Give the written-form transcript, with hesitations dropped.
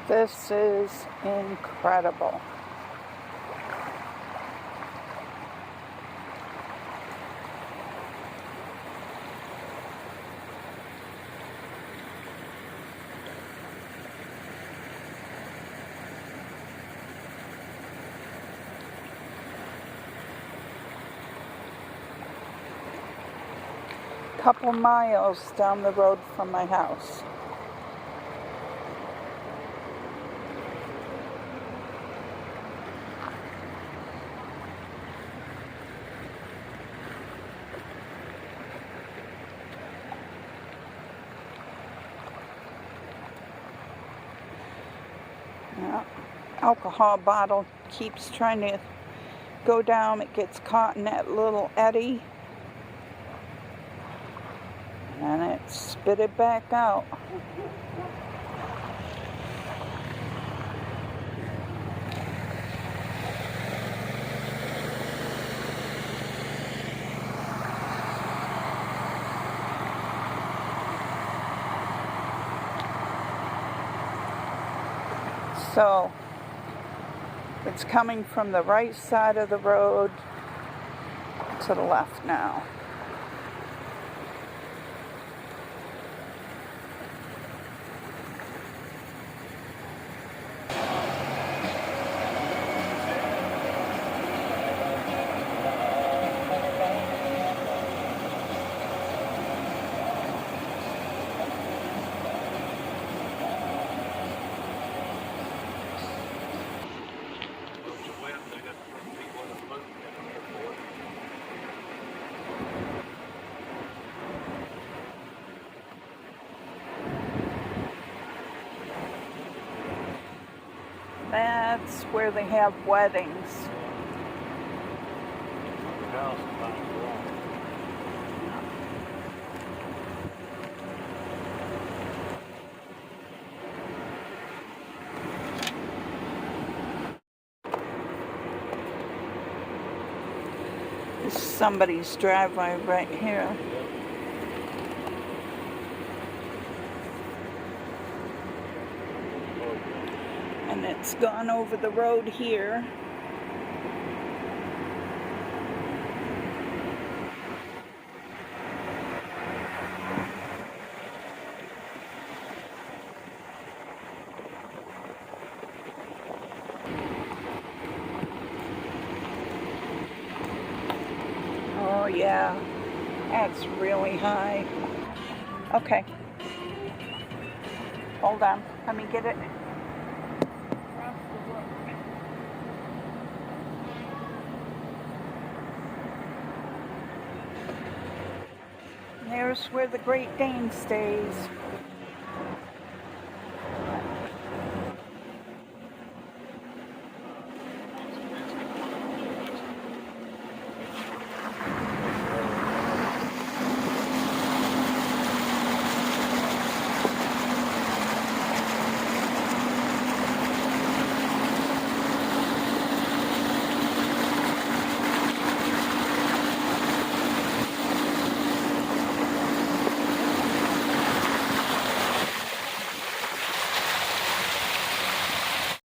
This is incredible. Couple miles down the road from my house. Yeah. Alcohol bottle keeps trying to go down. It gets caught in that little eddy. And it spit it back out. So it's coming from the right side of the road to the left now. That's where they have weddings. This is somebody's driveway right here. And it's gone over the road here. Oh yeah, that's really high. Okay. Hold on, let me get it. There's where the Great Dane stays.